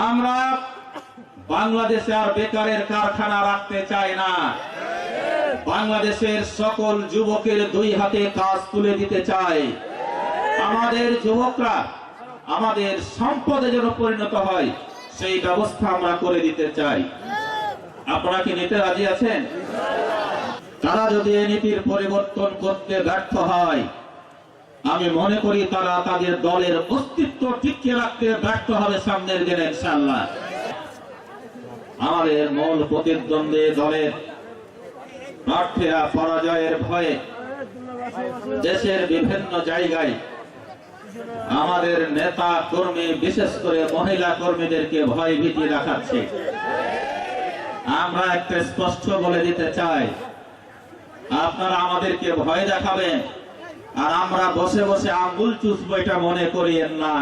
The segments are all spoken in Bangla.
আমরা বাংলাদেশে আর বেকারের কারখানা রাখতে চাই না। বাংলাদেশের সকল যুবকের দুই হাতে কাজ তুলে দিতে চাই। আমাদের যুবকরা আমাদের সম্পদে যেন পরিণত হয় সেই ব্যবস্থা আমরা করে দিতে চাই। আপনারা কি নিতে রাজি আছেন? তারা যদি এই নীতির পরিবর্তন করতে ব্যর্থ হয়, আমি মনে করি তারা তাদের দলের অস্তিত্ব টিকিয়ে রাখতে ব্যর্থ হবে সামনের দিনে ইনশাআল্লাহ। আমাদের মূল প্রতিদ্বন্দ্বী দলের প্রার্থীরা পরাজয়ের ভয়ে দেশের বিভিন্ন জায়গায় আমাদের নেতা কর্মী, বিশেষ করে মহিলা কর্মীদেরকে ভয় ভীতি দেখাচ্ছে। আমরা একটা স্পষ্ট বলে দিতে চাই, আপনারা আমাদেরকে ভয় দেখাবেন আর আমরা বসে বসে আঙ্গুল চুষবো এটা মনে করিয়েন না।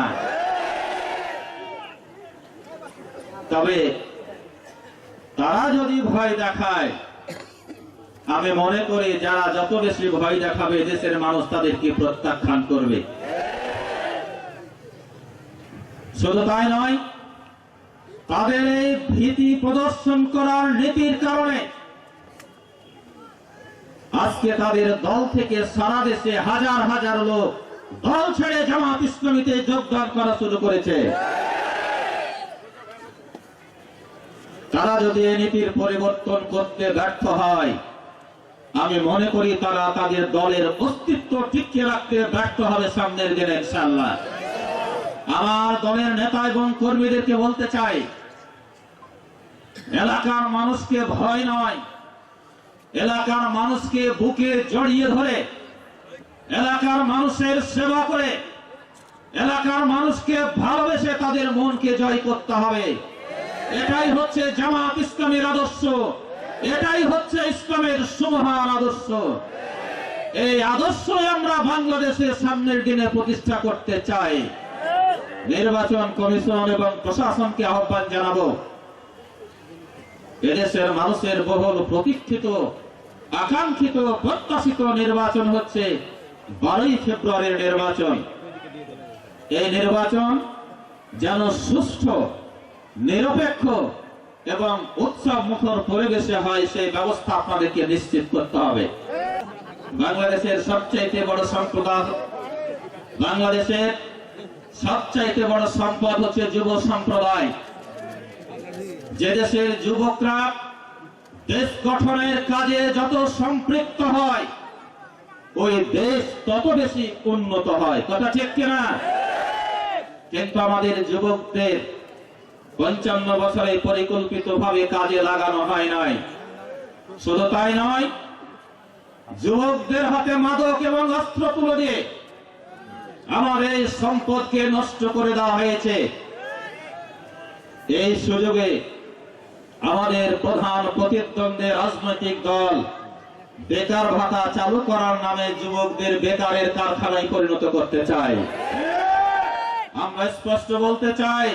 তবে তারা যদি ভয় দেখায়, আমি মনে করি যারা যত বেশি ভয় দেখাবে দেশের মানুষ তাদেরকে প্রত্যাখ্যান করবে। শুধু তাই নয়, তাদের এই ভীতি প্রদর্শন করার নীতির কারণে আজকে তাদের দল থেকে সারা দেশে হাজার হাজার লোক দল ছেড়ে জামাত ইসলামীতে যোগদান করা শুরু করেছে। তারা যদি এই নীতির পরিবর্তন করতে ব্যর্থ হয়, আমি মনে করি তারা তাদের দলের অস্তিত্ব টিকিয়ে রাখতে ব্যর্থ হবে সামনের দিনে ইনশাআল্লাহ। আমার দলের নেতা এবং কর্মীদেরকে বলতে চাই, এলাকার মানুষকে ভয় নয়, এলাকার মানুষকে বুকে জড়িয়ে ধরে এলাকার মানুষের সেবা করে এলাকার মানুষকে ভালোবেসে তাদের মনকে জয় করতে হবে। এটাই হচ্ছে জামাত ইসলামের আদর্শ, এটাই হচ্ছে ইসলামের সুমহান আদর্শ। এই আদর্শই আমরা বাংলাদেশের সামনের দিনে প্রতিষ্ঠা করতে চাই। নির্বাচন কমিশন এবং প্রশাসনকে আহ্বান জানাবো, এদেশের মানুষের বহুল প্রতীক্ষিত, আকাঙ্ক্ষিত, প্রত্যাশিত নির্বাচন হচ্ছে 12ই ফেব্রুয়ারির নির্বাচন। এই নির্বাচন যেন সুষ্ঠু, নিরপেক্ষ এবং উৎসব মুখর পরিবেশে হয় সেই ব্যবস্থা আপনাদেরকে নিশ্চিত করতে হবে। বাংলাদেশের সবচাইতে বড় সম্পদ, বাংলাদেশের সবচাইতে বড় সম্পদ হচ্ছে যুব সম্প্রদায়। যে দেশের যুবকরা দেশ গঠনের কাজে যত সম্পৃক্ত হয়, ওই দেশ তত বেশি উন্নত হয়। কথা ঠিক কিনা? কিন্তু আমাদের যুবকদের 55 বছরে পরিকল্পিতভাবে কাজে লাগানো হয় নাই। শুধু তাই নয়, যুবকদের হাতে মাদক এবং অস্ত্র তুলে দিয়ে আমাদের এই সম্পদকে নষ্ট করে দেওয়া হয়েছে। এই সুযোগে আমাদের প্রধান প্রতিদ্বন্দ্বী রাজনৈতিক দল বেকার ভাতা চালু করার নামে যুবকদের বেকারের কারখানায় পরিণত করতে চায়। আমরা স্পষ্ট বলতে চাই,